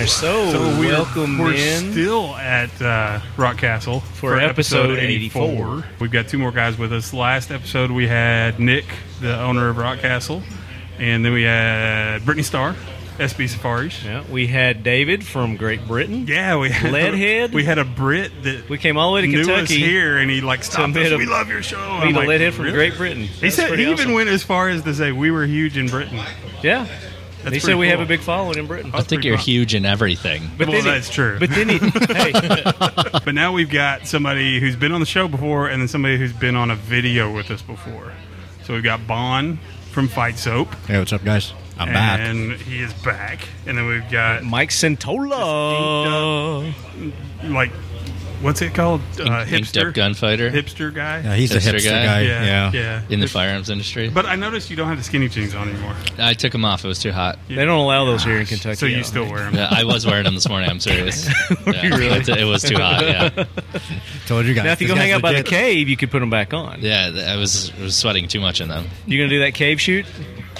So we're still at Rock Castle for episode 84. We've got two more guys with us. Last episode we had Nick, the owner of Rock Castle, and then we had Brittany Starr, SB Safaris. Yeah, we had David from Great Britain. Yeah, we had Leadhead. We had a Brit that we came all the way to knew Kentucky us here, and he stopped us. We love your show. Meet a Leadhead from Great Britain. He said he even went as far as to say we were huge in Britain. Yeah. He said we have a big following in Britain. I think you're huge in everything. But that's true. But then But now we've got somebody who's been on the show before, and then somebody who's been on a video with us before. So we've got Bon from Fight Soap. Hey, what's up, guys? I'm back. And he is back. And then we've got Mike Centola. Like, what's it called? Inked up gunfighter. Hipster guy. Yeah, he's a hipster guy. Yeah. In the firearms industry. But I noticed you don't have the skinny jeans on anymore. I took them off. It was too hot. They don't allow those here in Kentucky. So you still wear them? Yeah, I was wearing them this morning. I'm serious. It was too hot, yeah. Told you guys. Now, if you go hang out by the cave, you could put them back on. Yeah, I was sweating too much in them. You going to do that cave shoot?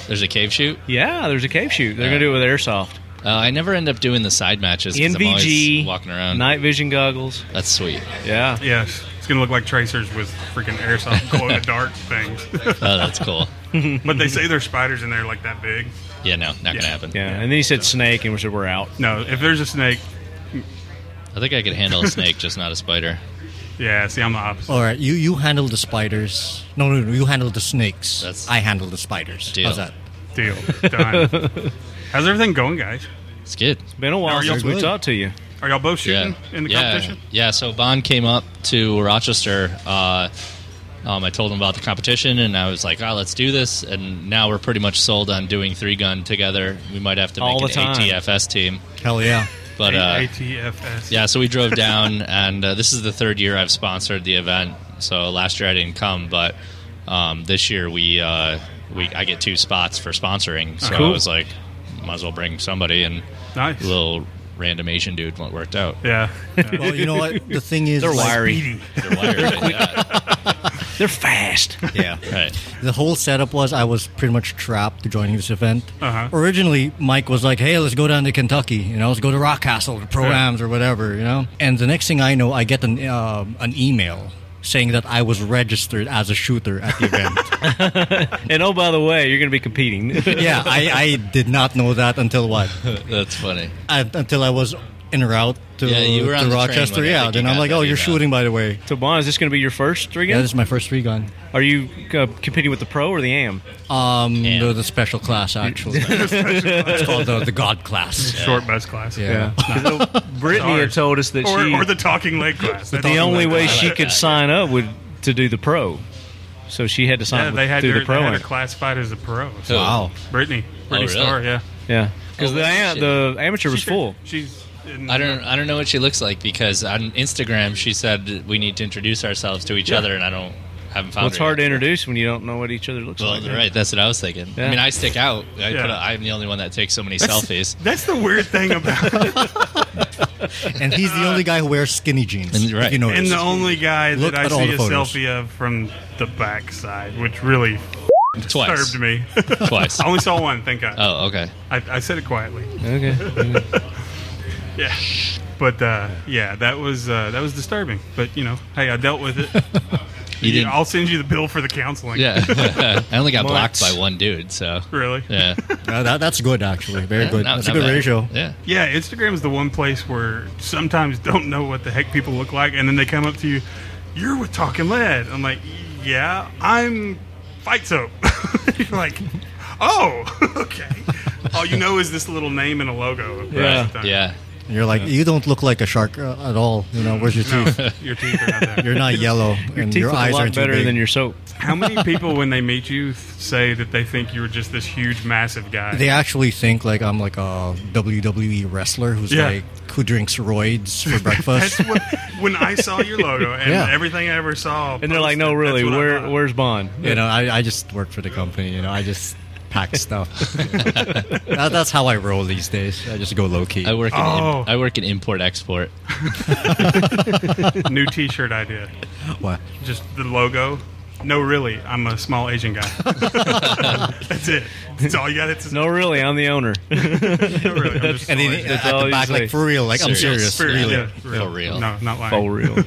There's a cave shoot? Yeah, there's a cave shoot. They're going to do it with airsoft. I never end up doing the side matches because I'm always walking around. Night vision goggles. That's sweet. Yeah. Yes. It's going to look like tracers with freaking airsoft glow-in-the-dark things. Oh, that's cool. But they say there's spiders in there like that big. Yeah, no, not going to happen. Yeah, and then he said snake, and we said we're out. No, if there's a snake... I think I could handle a snake, just not a spider. Yeah, see, I'm the opposite. All right, you handle the spiders. No, you handle the snakes. I handle the spiders. Deal. How's that? Deal. Done. How's everything going, guys? It's good. It's been a while since we talked to you. Are y'all both shooting in the competition? Yeah, so Bon came up to Rochester. I told him about the competition, and I was like, let's do this. And now we're pretty much sold on doing 3-gun together. We might have to make an ATFS team. Hell yeah. But ATFS. Yeah, so we drove down, and this is the third year I've sponsored the event. So last year I didn't come, but this year I get 2 spots for sponsoring. So cool. I was like, might as well bring somebody, and nice. A little random Asian dude worked out. Yeah. Well, you know what? The thing is, they're wiry. They're wiry. They're fast. Yeah. Right. The whole setup was I was pretty much trapped to joining this event. Uh-huh. Originally, Mike was like, hey, let's go down to Kentucky. Let's go to Rock Castle, the Pro-Ams or whatever, And the next thing I know, I get an email saying that I was registered as a shooter at the event. And oh, by the way, you're going to be competing. Yeah, I did not know that until what? That's funny. Until I was en route to Rochester. Yeah, then I'm like, you're shooting, by the way. So, Bon, is this going to be your first 3-gun? Yeah, this is my first 3-gun. Are you competing with the Pro or the AM? The special class, actually. It's called the God class. Short best class. Yeah. Brittany had told us that or the talking leg class. The only way she could sign up would to do the Pro. So she had to sign up through the Pro. They had her classified as a Pro. So. Wow. Brittany Starr, yeah. Yeah. Because the amateur was full. I don't know what she looks like, because on Instagram she said we need to introduce ourselves to each other, and haven't found her. It's hard to introduce when you don't know what each other looks like. Right, that's what I was thinking. Yeah. I mean, I stick out. I'm the only one that takes so many selfies. That's the weird thing about it. And he's the only guy who wears skinny jeans. And, right. And the only guy that I see a selfie of from the backside, which really disturbed me. Twice. I only saw one, thank God. Oh, okay. I said it quietly. Okay. Yeah. But, that was disturbing. But, hey, I dealt with it. I'll send you the bill for the counseling. Yeah. I only got blocked by one dude, so. Really? Yeah. That's good, actually. Very good. That's a good ratio. Yeah. Yeah, Instagram is the one place where sometimes don't know what the heck people look like, and then they come up to you, you're with Talking Lead. I'm like, yeah, I'm Fight Soap. You're like, oh, okay. All you know is this little name and a logo. Yeah. And you're like, you don't look like a shark at all. Where's your teeth? Your teeth are not there. You're not yellow, and your eyes aren't better too than your soap. How many people, when they meet you, say that they think you're just this huge, massive guy? They actually think like I'm like a WWE wrestler who drinks roids for breakfast. That's what, when I saw your logo and everything I ever saw, and they're like, no, really, where's Bon? I just work for the company. I just pack stuff. That's how I roll these days. I just go low key. I work in import export. New T-shirt idea. What? Just the logo No, really, I'm a small Asian guy. That's it. That's all you got to say. No, really, I'm the owner. No, really, I'm just And small at the back, like, for real, like, I'm serious. Serious, Really. yeah, For real. No, not lying. For real.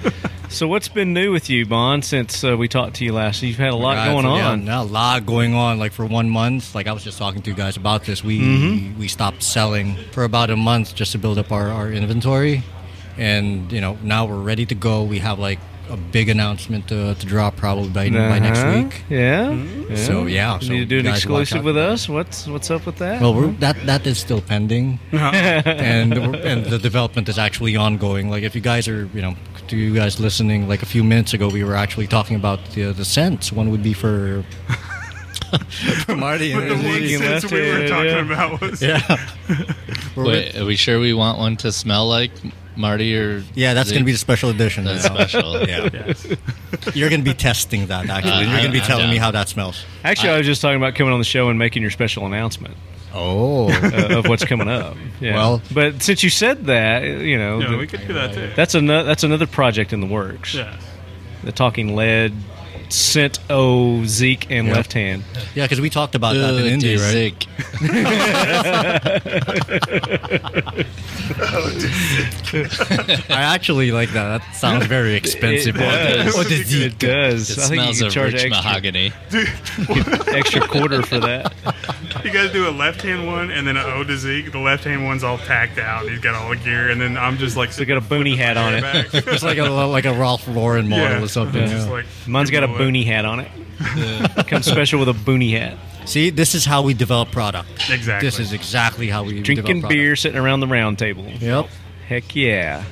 So what's been new with you, Bon, since we talked to you last? You've had a lot going on. Yeah, a lot going on. Like, for 1 month, like I was just talking to you guys about this. We stopped selling for about a month just to build up our inventory. And, now we're ready to go. We have, like, a big announcement to drop probably by next week. Yeah. So need to do an exclusive with us. What's up with that? Well, that is still pending, and the development is actually ongoing. Like, if you guys are, to you guys listening, like a few minutes ago, we were actually talking about the scents. One would be for Marty. But the one sense we were talking about was Wait, are we sure we want one to smell like Marty or that's going to be the special edition. That's special. Yeah. Yes. You're going to be testing that, actually. You're going to be telling me how that smells. Actually, I was just talking about coming on the show and making your special announcement. Oh. Of what's coming up. Yeah. Well, but since you said that, we could do that too. That's another project in the works. Yeah. The Talking Lead, Scent O, Zeke, and Left Hand. Yeah, because we talked about that in India, right? Zeke. I actually like that. That sounds very expensive. It does. It I think smells you can of charge rich extra, mahogany. extra quarter for that. You guys do a left-hand one and then an ode to Zeke. The left-hand one's all tacked out. He's got all the gear, and then I'm just like... So got a boonie hat on it. It's like a Ralph Lauren model or something. Just like, mine's got a boonie hat on it. Comes special with a boonie hat. See, this is how we develop product. Exactly. This is exactly how we drinking develop beer, sitting around the round table. Yep. Heck yeah.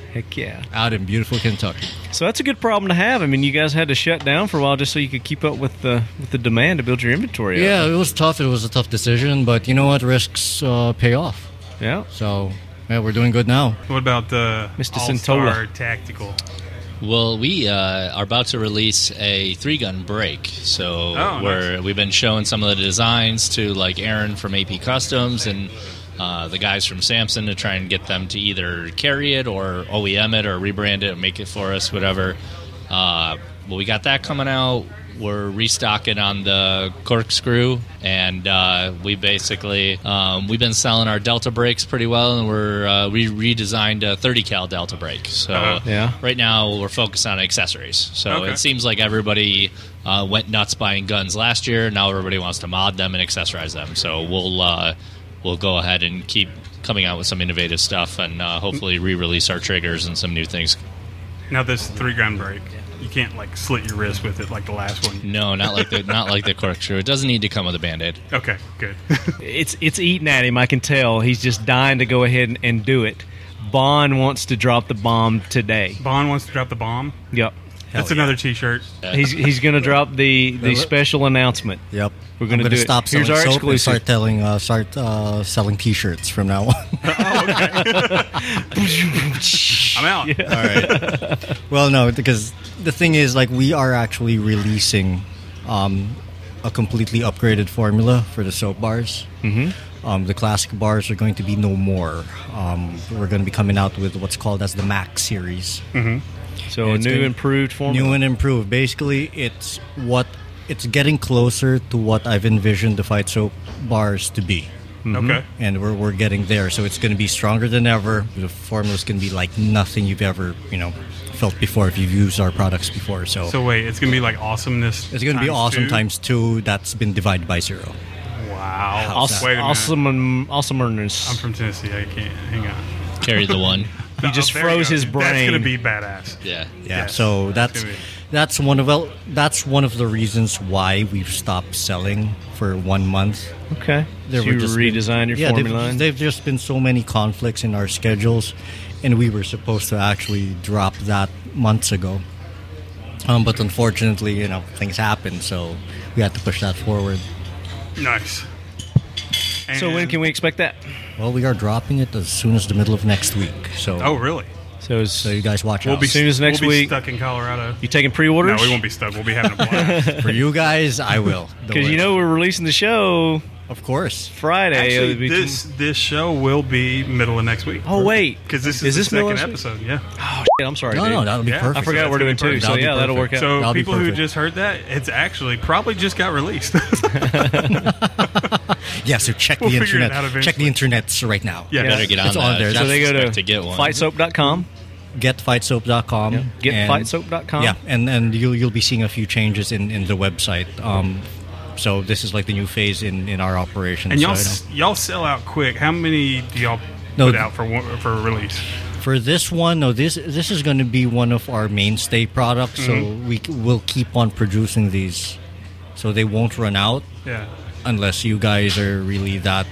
Out in beautiful Kentucky. So that's a good problem to have. I mean, you guys had to shut down for a while just so you could keep up with the demand to build your inventory up. Yeah, it was tough. It was a tough decision, but you know what? Risks pay off. Yeah. So, we're doing good now. What about the Mr. All-Star Centola Tactical? Well, we are about to release a 3-gun brake. So we've been showing some of the designs to like Aaron from AP Customs and the guys from Samson to try and get them to either carry it or OEM it or rebrand it or make it for us, whatever. Well, we got that coming out. We're restocking on the Corkscrew, and we basically we've been selling our Delta brakes pretty well, and we redesigned a 30 cal Delta brake. So right now we're focused on accessories. So it seems like everybody went nuts buying guns last year. Now everybody wants to mod them and accessorize them. So we'll go ahead and keep coming out with some innovative stuff, and hopefully re-release our triggers and some new things. Now this 3-gun brake. You can't like slit your wrist with it like the last one. No, not like the Corkscrew. It doesn't need to come with a Band-Aid. Okay, good. It's eating at him. I can tell. He's just dying to go ahead and do it. Bon wants to drop the bomb today. Bon wants to drop the bomb? Yep. That's another T-shirt. He's going to drop the special announcement. Yep. We're going to do stop it. Here's selling our soap exclusive. and start selling T-shirts from now on. I'm out. Yeah. All right. Well, no, because the thing is, like, we are actually releasing a completely upgraded formula for the soap bars. Mm-hmm. The classic bars are going to be no more. We're going to be coming out with what's called as the Max series. Mm-hmm. So a new improved formula. New and improved. Basically, it's getting closer to what I've envisioned the Fight Soap bars to be. Mm-hmm. Okay. And we're getting there. So it's going to be stronger than ever. The formula's going to be like nothing you've ever, felt before if you've used our products before. So wait, it's going to be like awesomeness. It's going to be awesome 2? times 2. That's been divided by 0. Wow. Awesomeness. I'm from Tennessee. I can't. Hang on. Carry the one. He just froze his brain. That's going to be badass. Yeah. Yes, so that's one of the reasons why we've stopped selling for 1 month. Okay. So you redesigned your formula? They've just been so many conflicts in our schedules, and we were supposed to actually drop that months ago. But unfortunately, things happened, so we had to push that forward. Nice. And so when can we expect that? Well, we are dropping it as soon as the middle of next week. So. Oh, really? So you guys watch out. As soon as next we'll week. Stuck in Colorado. You taking pre-orders? No, we won't be stuck. We'll be having a blast. For you guys, I will. Because we're releasing the show Of course. Friday. Actually, it'll be this show will be middle of next week. Oh, wait. Because this Is is this middle the second of next episode. Yeah. Oh, shit, I'm sorry, No, dude. no, that'll be Yeah. perfect. I forgot we're doing two, so That'll be yeah, that'll work perfect. out. So That'll be people who perfect. just heard that, it's actually probably just got released. Yeah, so check We'll the figure it internet. out eventually. Check the internets right now. Yeah. Better get on It's that. on there. So they go Expect to get one. fightsoap.com. Getfightsoap.com. Yeah. and- Getfightsoap.com. Yeah, and you'll be seeing a few changes in the website. So this is like the new phase in our operation. And y'all so, y'all sell out quick. How many do y'all No, put out for a release? for this one, no, this is going to be one of our mainstay products. Mm-hmm. So we'll keep on producing these, so they won't run out Yeah. unless you guys are really that,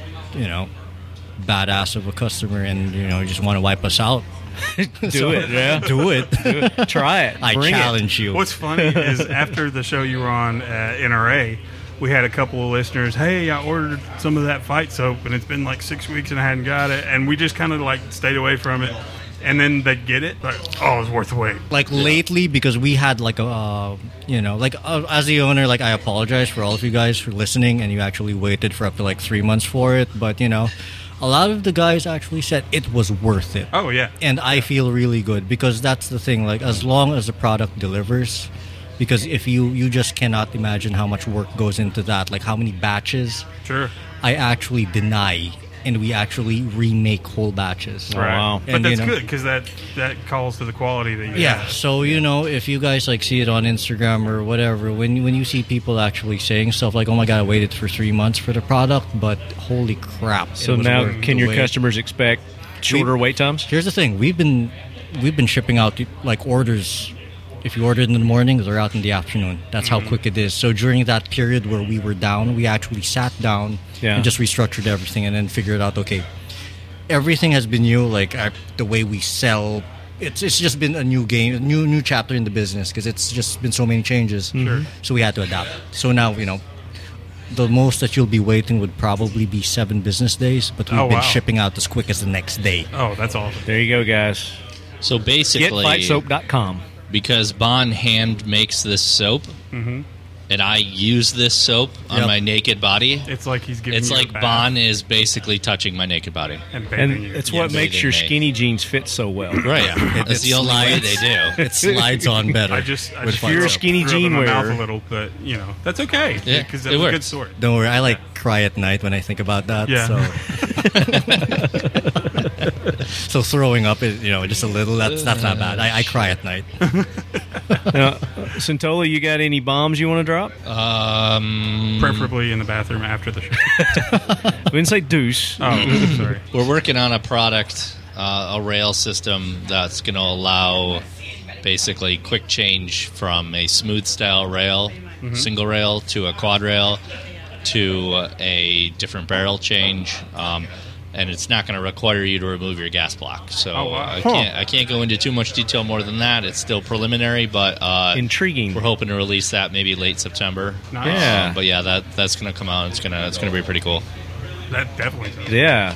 badass of a customer and you just want to wipe us out. Do it, yeah. Do it. Try it. I Bring it. challenge you. What's funny is after the show you were on at NRA, we had a couple of listeners, hey, I ordered some of that fight soap, and it's been like 6 weeks and I hadn't got it. And we just kind of like stayed away from it. And then they get it, like, oh, it's worth the wait. Like lately, because we had like a, as the owner, like I apologize for all of you guys for listening, and you actually waited for up to like 3 months for it. But a lot of the guys actually said it was worth it. Oh, yeah. And I feel really good because that's the thing. Like as long as the product delivers, because if you just cannot imagine how much work goes into that. Like how many batches Sure. I actually deny, and we actually remake whole batches. Oh, wow. But And, that's good because that calls to the quality that you Yeah, have. so if you guys like see it on Instagram or whatever, when you see people actually saying stuff like, "Oh my god, I waited for 3 months for the product," but holy crap! it So was now, worth can the your wait. customers expect shorter wait times? Here's the thing: we've been shipping out like orders. If you ordered in the morning, they're out in the afternoon. That's how quick it is. So during that period where we were down, we actually sat down Yeah. and just restructured everything, and then figured out, okay, everything has been new. Like the way we sell, it's just been a new game, a new chapter in the business because it's just been so many changes. Sure. So we had to adapt. So now the most that you'll be waiting would probably be 7 business days, but we've Oh, been wow. shipping out as quick as the next day. Oh, that's awesome. There you go, guys. So basically, Getfightsoap.com. because Bond hand makes this soap, and I use this soap on Yep. my naked body, It's like he's giving it's you a like bath Bond is basically touching my naked body. and bathing And you. it's Yeah, what makes bathing your me. skinny jeans fit so well. Right. It That's the only way they slides. do. It slides on better. I just with feel you're a Fight Soap. skinny threw up in jean my mouth wearer. a little, but that's okay. Yeah, because it that's a good works. sort. Don't worry, I like cry at night when I think about that. Yeah. So throwing up is just a little. That's not bad. I cry at night. Now, Santola, you got any bombs you want to drop? Preferably in the bathroom after the show. We didn't say deuce. Oh, sorry. We're working on a product, a rail system that's going to allow basically quick change from a smooth style rail, single rail, to a quad rail, to a different barrel change. And it's not going to require you to remove your gas block. So Oh, wow. I can't go into too much detail more than that. It's still preliminary, but Intriguing. we're hoping to release that maybe late September. Nice. Yeah. But yeah, that's going to come out. It's gonna be pretty cool. That definitely sounds Yeah.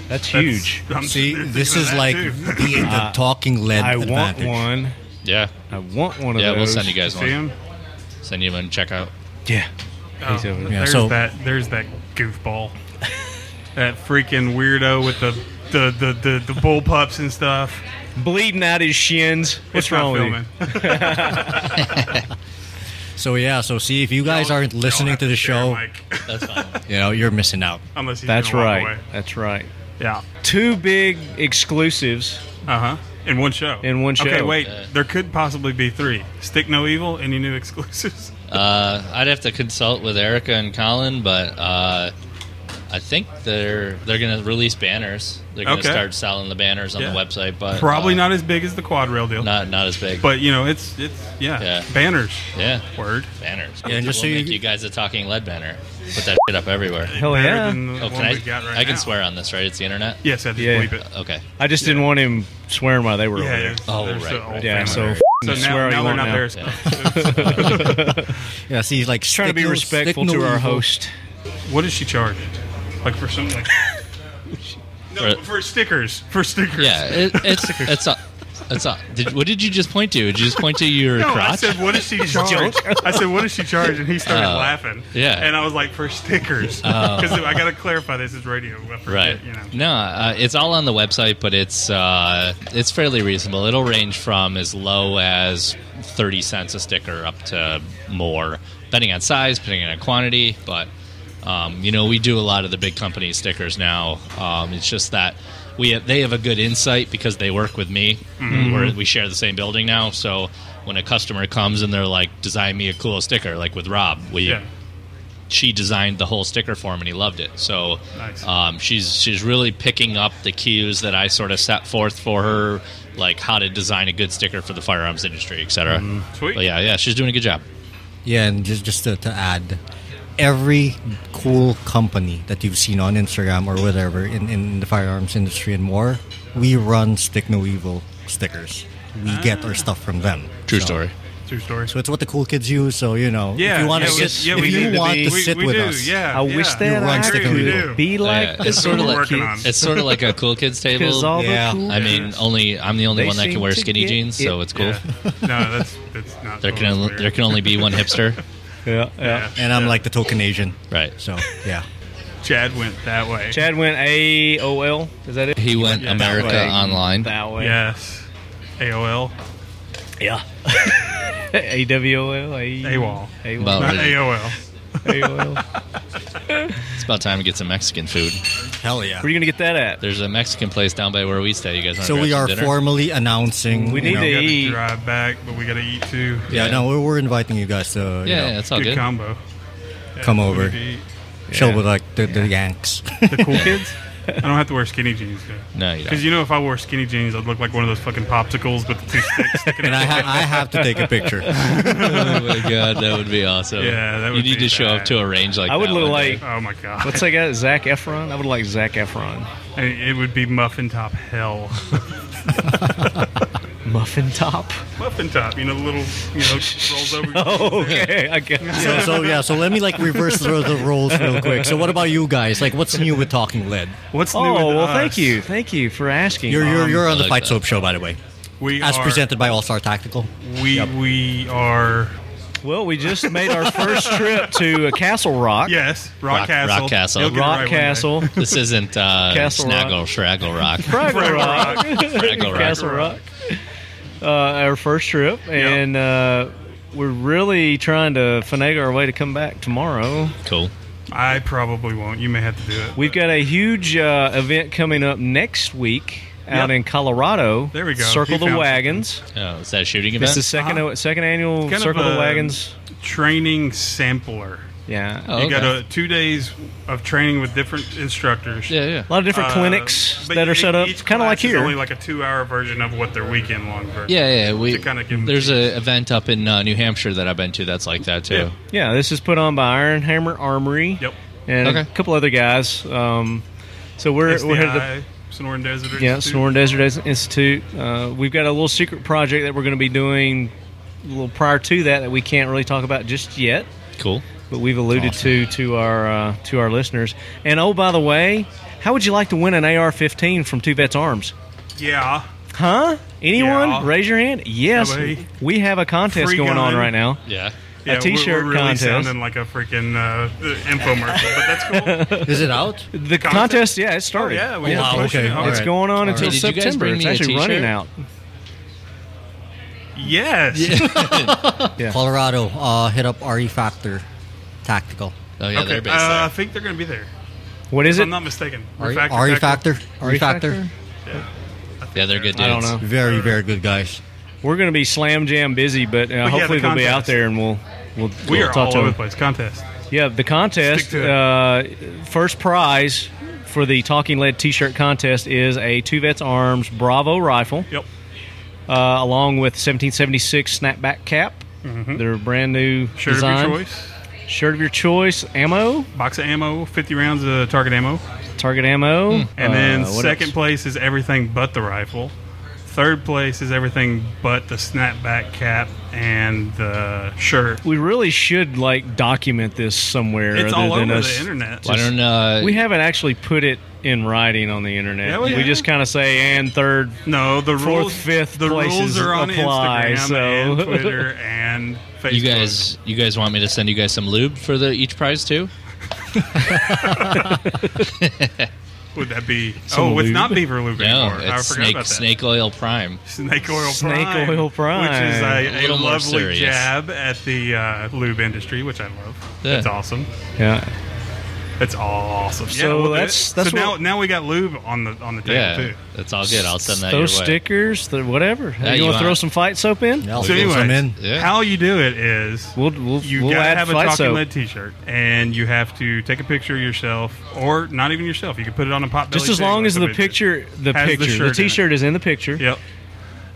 That's huge. I'm See, thinking this of is that, like too. the talking lead I want advantage. one. Yeah. I want one of Yeah, those. we'll send you guys See one. him? Send you one and check out. Yeah. Oh, He's over there. Yeah, there's so- there's that goofball, that freaking weirdo with the bullpups and stuff. Bleeding out his shins. What's It's not wrong with you? filming. So yeah, so see if you guys aren't listening Y'all to the have share a show, mic. That's fine. you're missing out. Unless he's That's gonna walk right. away. That's right. Yeah. 2 big exclusives. In one show. In one Okay, show. wait. There could possibly be 3. Stick No Evil. Any new exclusives? I'd have to consult with Erica and Colin, but I think they're going to release banners. They're going to Okay. start selling the banners on Yeah. the website, but Probably not as big as the quad rail deal. not as big. But it's Yeah. banners. yeah, Word. banners. Yeah, and just we'll so make you- you guys a talking lead banner. Put that shit up everywhere. Hell Better yeah. than the Oh, one can we got right I can now. swear on this, right? It's the internet. Yes, I just Yeah. bleep it. Okay. I just didn't want him swearing while they were over Yeah, there. Oh, there's right, the right. old Yeah, family so there. f- swear all now you they're want not now. there. Yeah, see, like Trying to be stick no- respectful stick to no our evil. host. What does she charge? Like for something like no, For- for stickers. For stickers. Yeah, it's That's all. What did you just point to? Did you just point to your No, crotch? I said, what does she charge? I said, what does she charge? And he started laughing. Yeah. And I was like, for stickers. Because I got to clarify, this is radio. I forget, Right. You know. No, it's all on the website, but it's fairly reasonable. It'll range from as low as 30 cents a sticker up to more, depending on size, depending on quantity. But, we do a lot of the big company stickers now. It's just that they have a good insight because they work with me. We share the same building now. So when a customer comes and they're like, design me a cool sticker, like with Rob, she designed the whole sticker for him and he loved it. So nice. She's really picking up the cues that I sort of set forth for her, like how to design a good sticker for the firearms industry, etc. Sweet. But yeah, she's doing a good job. Yeah, and just to add, every cool company that you've seen on Instagram or whatever in the firearms industry and more, we run Stick No Evil stickers. We get our stuff from them. True story. True story. So it's what the cool kids use. So if you want to sit, with us, yeah, I wish that run I Stick No Evil. could be like It's sort of like working on. it's sort of like a cool kids table. Because all Yeah. the cool I mean, I'm the only They one that can seem wear to skinny get jeans, it. so it's cool. Yeah. No, that's not. There can only be one hipster, yeah. and I'm like the token Asian. right? So yeah. Chad went that way. Chad went AOL. Is that it? He went Yeah, America that way. Online. That way. Yes. AOL. Yeah. AWOL. AWOL. About Not really. AOL. AOL. It's about time to get some Mexican food. Hell yeah. Where are you going to get that at? There's a Mexican place down by where we stay. You guys want So to we are dinner? formally announcing. We need to We got to eat. drive back, but we got to eat too. Yeah, no, we're inviting you guys to Yeah, it's all Good good. combo. Yeah, Come we over. need to eat. chill with like the Yanks. The cool kids. I don't have to wear skinny jeans though. No, you Because don't. if I wore skinny jeans, I'd look like one of those fucking popsicles with the two sticks sticking And out. I have to take a picture. Oh my god, that would be awesome. Yeah, that you would need be to show up bad. to a range like I would that look one like- day. Oh my god. What's that guy? Zac Efron? I would like Zac Efron. And it would be muffin top hell. Muffin top? Muffin top, the little, rolls over. Oh, okay. I get it. So let me like reverse the roles real quick. So what about you guys? Like, what's new with Talking Lead? What's new Oh, with well, us? thank you for asking. You're on the like Fight that. Soap Show, by the way, We as are, presented by All Star Tactical. We are, Well, we just made our first trip to Castle Rock. yes, Rock Castle. Rock Castle. You'll get it Rock right one day. Castle. This isn't Castle Snaggle Shraggle Rock. Fraggle Rock. Fraggle Rock. Castle Rock. Our first trip, and we're really trying to finagle our way to come back tomorrow. Cool. I probably won't. You may have to do it. We've got a huge event coming up next week out Yep. in Colorado. There we go. Circle He the found Wagons. Oh, is that a shooting It's event? the second annual Kind of Circle the a Wagons. Training sampler. Yeah. Oh, You got okay. 2 days of training with different instructors. Yeah. A lot of different clinics But that are set up, each kind of like class is here. only like a 2-hour version of what their weekend-long version. Yeah. To kinda give 'em There's the- an event up in New Hampshire that I've been to that's like that too. Yeah. Yeah, this is put on by Iron Hammer Armory. Yep. And Okay. a couple other guys. So we're headed to SDI, Sonoran Desert Yeah, Institute. Sonoran Desert Institute. We've got a little secret project that we're going to be doing a little prior to that we can't really talk about just yet, Cool. but we've alluded to our listeners. And oh, by the way, how would you like to win an AR-15 from Two Vets Arms? Yeah. Huh? Anyone? Yeah. Raise your hand. Yes, That way. we have a contest Free going on gun. right now. Yeah. Yeah, T-shirt we're really contest. sounding like a freaking infomercial, but that's cool. Is it out? The contest, yeah, it started. Yeah, we Wow, are pushing okay, it hard. all It's right. going on until Hey, did you guys September. bring It's me a actually running t-shirt? out. Yes. Colorado, hit up RE Factor Tactical. Oh yeah, Okay. they're based I there. think they're going to be there. What is If it? I'm not mistaken. RE Refactor Factor. RE Factor. Yeah, they're good dudes. I don't know. Very, very good guys. We're going to be slam jam busy, but yeah, hopefully the they'll be out contest. there and we'll We are talk all to over the them. place. Contest. Yeah, the contest, Stick to first prize for the Talking Lead T-shirt contest is a Two Vets Arms Bravo rifle, Yep. along with 1776 snapback cap. They're a brand new Shirt design. of your choice. Shirt of your choice. Ammo, Box of ammo. 50 rounds of target ammo. target ammo, And then what second else? place is everything but the rifle. third place is everything but the snapback cap and the shirt. We really should document this somewhere. It's other all than over us. the internet. Why don't We haven't actually put it in writing on the internet. Yeah, we just kind of say and third. No, the fourth, rules, fifth the places rules are on apply, Instagram so. and Twitter and Facebook. you guys want me to send you guys some lube for each prize too? Would that be? Some it's lube? not beaver lube No, anymore. I it's forgot about that. Snake Oil Prime. Snake Oil Snake Prime. Oil Prime. Which is A a little more lovely serious. jab at the lube industry, which I love. Yeah. It's awesome. Yeah. It's awesome. So we'll do that's- it. that's so what- now we got lube on the table Yeah, too. that's all good. I'll send that Those your way. stickers, whatever. Yeah, you you want to throw want- some fight soap in? Yeah, I'll So throw some anyways, in. Yeah. how you do it is We'll you we'll gotta add have a fight Talking soap. Lead T-shirt, and you have to take a picture of yourself, or not even yourself. You can put it on a pot. Just as long as the picture, the Has the picture, shirt the in it. T-shirt is in the picture. Yep.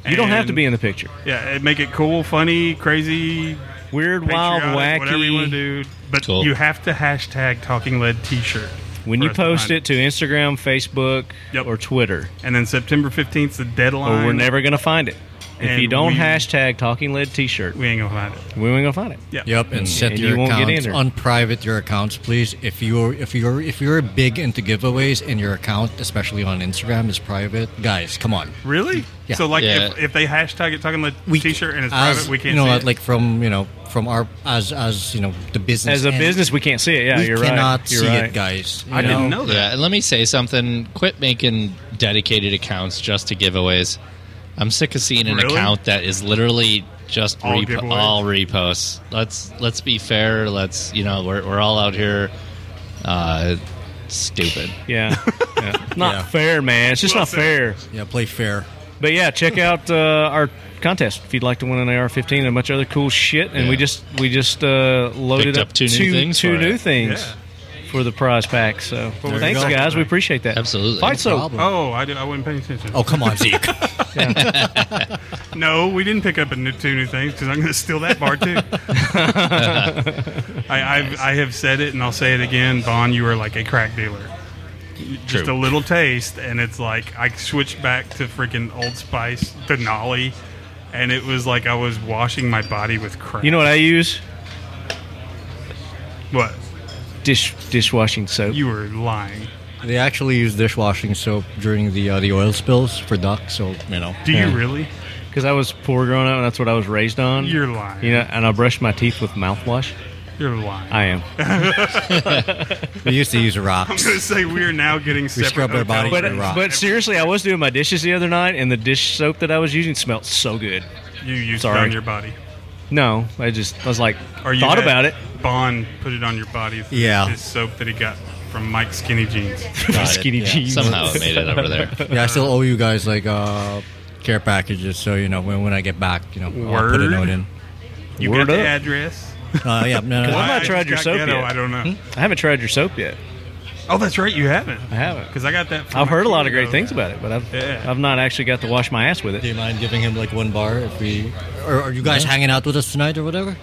You don't have to And, be in the picture. Yeah, make it cool, funny, crazy, Weird, wild, patriotic, wacky. whatever you want to do. But Cool. you have to hashtag Talking Lead T-shirt. When for you us to post find it to Instagram, Facebook, Yep. or Twitter, And then September 15th is the deadline. or we're never going to find it. If And you don't we- hashtag Talking Lead T-shirt, We ain't gonna find it. we ain't going to find it. Yeah. Yep, and set and your you won't get accounts, in there. unprivate your accounts, please. If you're big into giveaways and your account, especially on Instagram, is private, guys, come on. Really? Yeah. So like Yeah. if they hashtag it Talking Lead T-shirt and it's as, private, we can't you know, see it. like from our as the business. As a end, business, we can't see it. Yeah, we you're cannot right. You're see right. it, guys. I didn't know that. Yeah, and let me say something. Quit making dedicated accounts just to giveaways. I'm sick of seeing an Really? account that is literally just All giveaways? all reposts. Let's be fair. We're all out here stupid. Yeah, yeah. Not Yeah. fair, man. It's just Well not said. fair. Yeah, play fair. But yeah, check out our contest if you'd like to win an AR-15 and a bunch of other cool shit. And Yeah. we just loaded Picked up two new things two for new it. things Yeah. for the prize pack. So Well, thanks, there you go. guys. We appreciate that. Absolutely. Fight No soap. problem. Oh, I wasn't paying attention. Oh, come on, Zeke. No, we didn't pick up two new things because I'm going to steal that bar too. I have said it and I'll say it again. Vaughn, you are like a crack dealer. Just True. a little taste, and it's like I switched back to freaking Old Spice, Denali, and it was like I was washing my body with crack. You know what I use? What? Dishwashing soap. You were lying. They actually use dishwashing soap during the oil spills for ducks, so Do Yeah. you really? Because I was poor growing up, and that's what I was raised on. You're lying. You know, and I brushed my teeth with mouthwash. You're lying. I am. we used to use I'm rocks. going to say we're now getting separate scrub our hotels. bodies But with rocks. but seriously, I was doing my dishes the other night, and the dish soap that I was using smelled so good. You used it Sorry. on your body. No, I was like, Or you thought had about it. Bond put it on your body. Through Yeah. His soap that he got from Mike's Skinny Jeans. Got it, Skinny yeah. jeans. Somehow it made it over there. Yeah, I still owe you guys like care packages, so when I get back, I'll put a Word? note in. You Word got the up. address? Yeah, no, Well, I've not I tried just your got soap ghetto, yet. I don't know. I haven't tried your soap yet. Oh, that's right. You haven't. I haven't. Because I got that. From I've my heard a lot of kid, great though. things about it, but Yeah. I've not actually got to wash my ass with Do it. you mind giving him like one bar if we? Or are you guys hanging out with us tonight or whatever?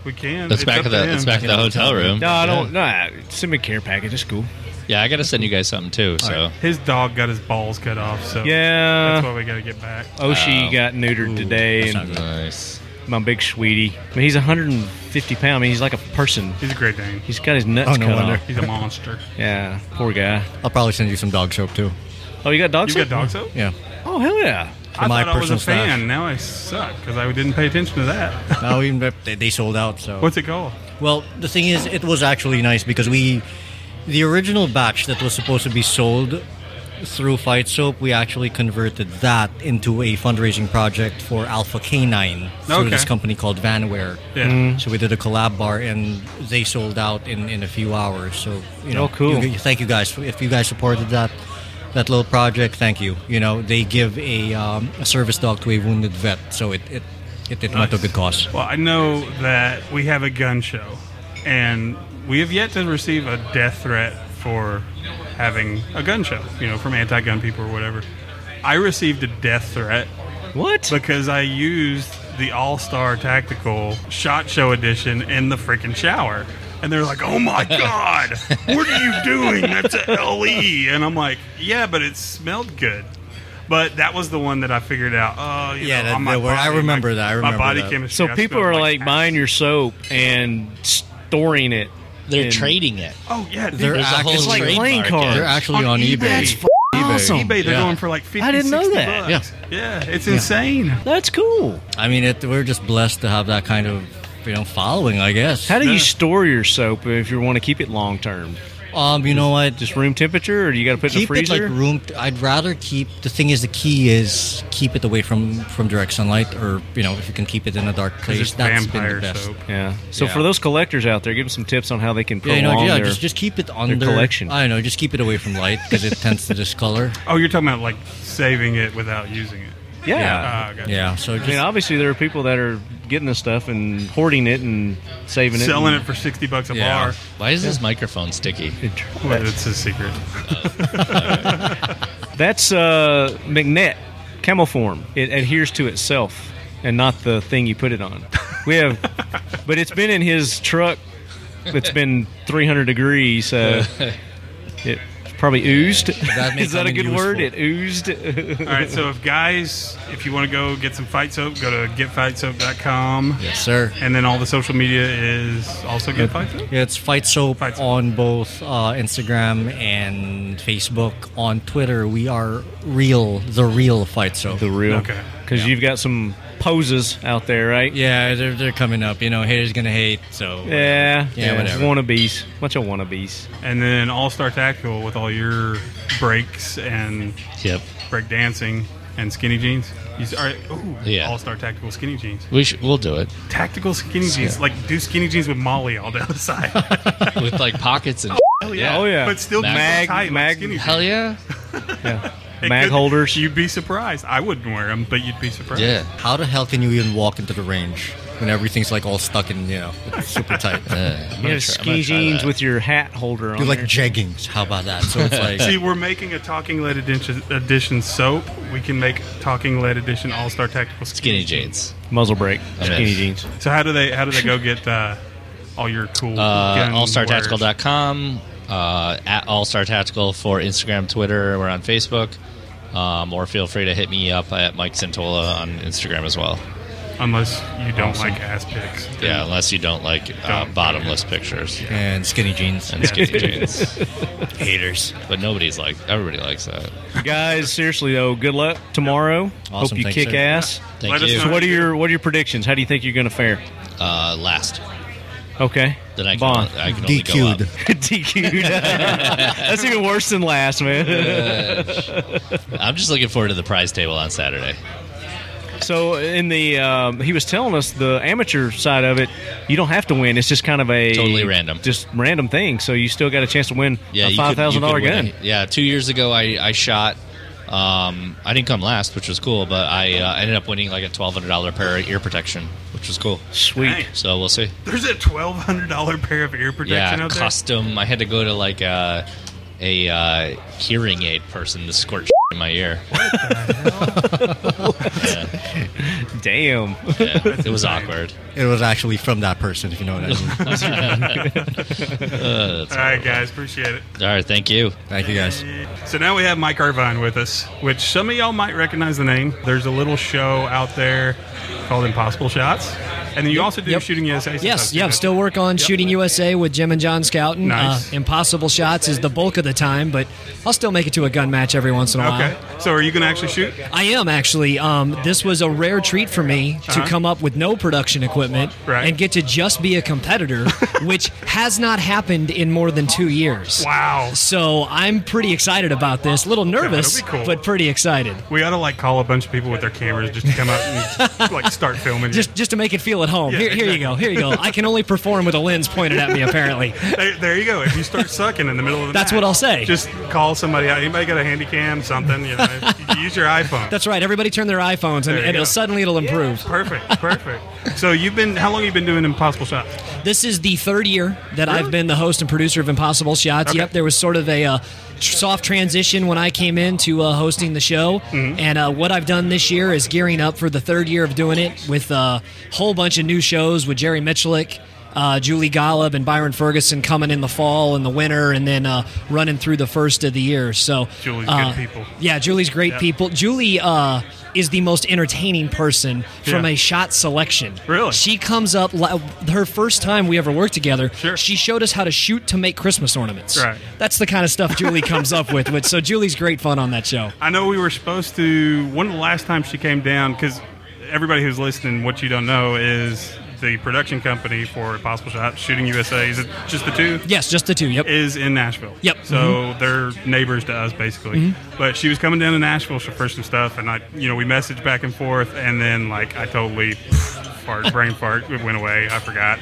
We can. It's back up at to the him. it's back at the hotel room. No, I don't. No, send me a care package. It's cool. Yeah, I got to send you guys something too. So His dog got his balls cut off, so that's Yeah. why we got to get back. Oshi Oh. got neutered today, that's and not nice. my big sweetie. I mean, he's 150 pounds. I mean, he's like a person. He's a great Dane. He's got his nuts Oh, no cut wonder. off. He's a monster. Yeah, poor guy. I'll probably send you some dog soap too. Oh, you got dog You soap? got dog soap? Yeah. Oh, hell yeah. I my thought I was a personal stash. fan. Now I suck because I didn't pay attention to that. No, even if they sold out. So What's it called? well, the thing is, it was actually nice because the original batch that was supposed to be sold through Fight Soap, we actually converted that into a fundraising project for Alpha Canine through Okay. this company called Vanware. Yeah. So we did a collab bar, and they sold out in a few hours. So Oh, cool. Thank you guys if you guys supported that little project. Thank you. They give a service dog to a wounded vet, so it went to a good cause. Well, I know that we have a gun show, and we have yet to receive a death threat for having a gun show, from anti-gun people or whatever. I received a death threat What? because I used the All-Star Tactical Shot Show Edition in the freaking shower. And they're like, oh my God, what are you doing? That's a LE. And I'm like, yeah, but it smelled good. But that was the one that I figured out. Oh, I remember that. My body chemistry. So people are like buying your soap and storing it. They're trading it. Oh yeah, dude. There's a whole it's like playing cards. They're actually on eBay. That's awesome. eBay, they're going for like 50, I didn't know 60 that. bucks. Yeah, it's insane. That's cool. I mean, we're just blessed to have that kind of following, I guess. How do you store your soap if you want to keep it long term? You know what? Just room temperature, or do you got to put it in the freezer? Keep it like room. I'd rather keep. The thing is, the key is keep it away from direct sunlight, or if you can keep it in a dark place, that's been the best. Soap. Yeah. So for those collectors out there, give them some tips on how they can prolong their just keep it under collection. I don't know. Just keep it away from light because it tends to discolor. Oh, you're talking about like saving it without using it. Yeah. Gotcha. Yeah. So I mean, obviously there are people that are getting this stuff and hoarding it and saving selling it it for $60 a Yeah. bar. Why is this microphone sticky? Well, it's a secret. That's Magnet Camoform. It adheres to itself and not the thing you put it on. But it's been in his truck. It's been 300 degrees. It probably oozed. Is that a good word? It oozed. All right, so if you want to go get some fight soap, go to getfightsoap.com. Yes, sir. And then all the social media is also Get Fight Soap? Yeah, it's Fight Soap, Fight Soap. on both Instagram and Facebook. On Twitter, we are the real Fight Soap. The real. Okay. Because you've got some poses out there, right? Yeah, they're coming up. Haters gonna hate. So Yeah, whatever. Wannabes. Bunch of wannabes. And then All Star Tactical with all your breaks and Yep. break dancing and skinny jeans. Yeah. All Star Tactical skinny jeans. We'll do it Tactical skinny jeans. Like, do skinny jeans with Molly all down the side. with like pockets and. Hell yeah. Oh, yeah. But still Mag- tight like skinny jeans. Hell yeah. Yeah. It Mag could- holders. You'd be surprised. I wouldn't wear them, but you'd be surprised. Yeah. How the hell can you even walk into the range when everything's like all stuck in it's super tight? You have skinny jeans with your hat holder on Do like there. jeggings. How about that? So it's like See, we're making a Talking Lead edition soap. We can make Talking Lead edition All Star Tactical Skinny jeans. muzzle brake, I'm skinny in. jeans. So how do they go get all your cool gun AllStarTactical.com, at All-Star Tactical for Instagram, Twitter. We're on Facebook. Or feel free to hit me up at Mike Santola on Instagram as well. wares? Unless you don't like ass pics. Yeah, unless you don't like bottomless pictures and skinny jeans. and skinny jeans. Haters. But everybody likes that. Guys, seriously though, good luck tomorrow. Awesome, Hope you thanks, kick sir. ass. Thank Let us you. know. So what are your predictions? How do you think you're going to fare? Last. Okay. Then I Bond. can only go up. DQ'd. DQ'd. That's even worse than last, man. I'm just looking forward to the prize table on Saturday. So in the he was telling us the amateur side of it, you don't have to win. It's just kind of a Totally random. just random thing. So you still got a chance to win a you $5,000 could win gun. it. Yeah, 2 years ago I shot. I didn't come last, which was cool, but I ended up winning like a $1,200 pair of ear protection, which was cool. Sweet. Dang. So we'll see. There's a $1,200 pair of ear protection Yeah, out there. custom. I had to go to like a hearing aid person to squirt in my ear. Damn. Yeah, it was awkward. It was actually from that person, if you know what I mean. All right, guys, appreciate it. All right, thank you. Thank you, guys. So now we have Mike Arvine with us, which some of y'all might recognize the name. There's a little show out there called Impossible Shots. And then you also do Shooting USA stuff. Yes, too, don't still you? work on Shooting USA with Jim and John Scouten. Nice. Impossible Shots is the bulk of the time, but I'll still make it to a gun match every once in a while. Okay. So are you going to actually shoot? I am actually. This was a rare treat for me to come up with no production equipment Right. and get to just be a competitor, which has not happened in more than 2 years. Wow. So I'm pretty excited about this. A little nervous, That'll be cool. but pretty excited. We ought to call a bunch of people with their cameras just to come out and start filming. Just to make it feel at home. Yeah, Here you go. Here you go. I can only perform with a lens pointed at me, apparently. There you go. If you start sucking in the middle of the That's match, what I'll say. Just call somebody out. Anybody got a handy cam, something? You use your iPhone. That's right. Everybody turn their iPhones, There you and go. it'll improve. Perfect. So how long have you been doing Impossible Shots? This is the third year that I've been the host and producer of Impossible Shots. Okay. Yep, there was sort of a soft transition when I came into hosting the show. Mm-hmm. And what I've done this year is gearing up for the third year of doing it with a whole bunch of new shows with Jerry Michalik, Julie Golub and Byron Ferguson coming in the fall and the winter, and then running through the first of the year. So Julie's good people. Yeah, Julie's great people. Julie is the most entertaining person from a shot selection. Really? She comes up, her first time we ever worked together, Sure. she showed us how to shoot to make Christmas ornaments. Right. That's the kind of stuff Julie comes up with. So Julie's great fun on that show. I know we were supposed to, one of the last times she came down, because everybody who's listening, what you don't know is the production company for Impossible Shot, Shooting USA, is it just the two? Yes, just the two, yep. Is in Nashville. Yep. So they're neighbors to us, basically. But she was coming down to Nashville for some stuff, and we messaged back and forth, and then I totally brain fart, it went away. I forgot.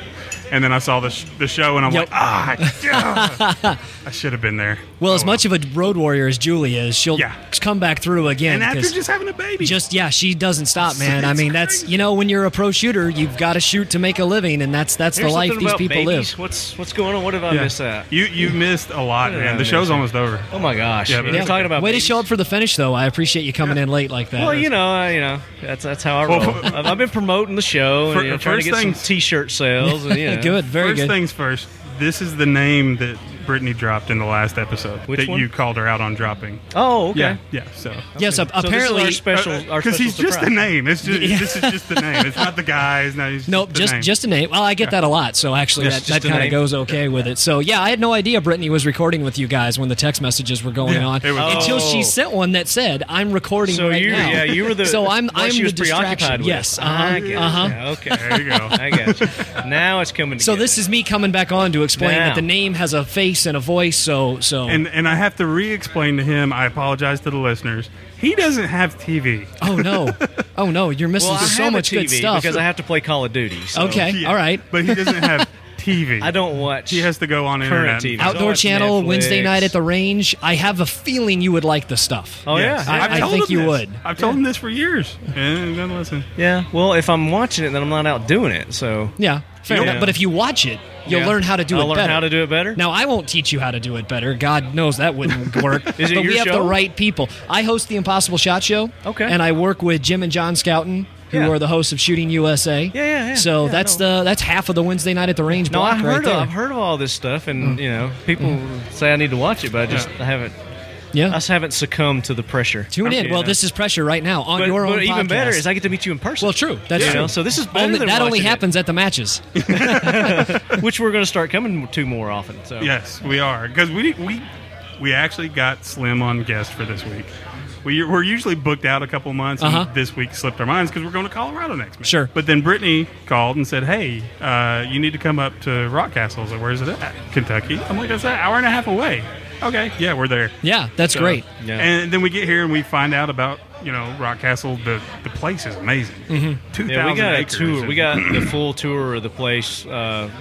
And then I saw the show, and I'm like, I should have been there. Well, as much of a road warrior as Julie is, she'll come back through again. And after just having a baby. She doesn't stop, man. I mean, that's, when you're a pro shooter, you've got to shoot to make a living, and that's the life these people live. What's going on? What have I missed that? You missed a lot, man. The show's almost over. Oh my gosh! Yeah, You're talking about way babies. to show up for the finish, though. I appreciate you coming in late like that. Well, that's how I roll. I've been promoting the show and trying to get some T-shirt sales. And, Good, very good. First things first. This is the name that Brittany dropped in the last episode. Which one? You called her out on dropping. Oh, okay. Yeah. So. Yes, apparently, this is our special Because he's just surprise. a name. This is just the name. It's not the guy. Nope, just a name. Well, I get that a lot, so actually Just that a kind of name. goes okay with it. So yeah, I had no idea Brittany was recording with you guys when the text messages were going on it was- until she sent one that said, "I'm recording So right now." yeah, you were the. So I'm she the was preoccupied distraction. with. Yes. I get it. Yeah, okay. There you go. I got you. Now it's coming. So together. this is me coming back on to explain Now. that the name has a face and a voice. So And I have to re-explain to him. I apologize to the listeners. He doesn't have TV. oh no, you're missing well, I so have much a TV good stuff. because I have to play Call of Duty. So Okay, Yeah, all right. But he doesn't have TV. I don't watch. He has to go on current internet. TV. Outdoor So channel, it's Wednesday Netflix. night at the range. I have a feeling you would like the stuff. Oh Yes. yeah, I I've told think him you this. would. I've told him this for years, and he doesn't listen. yeah. Well, if I'm watching it, then I'm not out doing it. So Yeah, fair Yeah. enough. But if you watch it, you'll Yeah. learn how to do I'll it learn better. how to do it better. Now, I won't teach you how to do it better. God knows that wouldn't work. Is it but your we have show? the right people. I host the Impossible Shot Show. Okay. And I work with Jim and John Scouten, who Yeah. are the hosts of Shooting USA. Yeah. So Yeah, that's half of the Wednesday night at the range No, block I've right heard there. I've heard of all this stuff, and people say I need to watch it, but I haven't. Yeah. I just haven't succumbed to the pressure. Tune in. You Well, know? this is pressure right now on But, your own but even podcast. better is I get to meet you in person. Well, true. That's You true. know, so this is better than that only watching it. happens at the matches. Which we're going to start coming to more often. So Yes, we are, because we actually got Slim on guest for this week. We're usually booked out a couple months, and this week slipped our minds because we're going to Colorado next month. Sure. But then Brittany called and said, "Hey, you need to come up to Rock Castle." I was like, "Where's it at?" Kentucky. I'm like, "That's an hour and a half away." Okay, yeah, we're there. Yeah, that's So- great. Yeah. And then we get here and we find out about Rock Castle. The place is amazing. 2,000 Yeah, we got a acres. tour. We got the full tour of the place.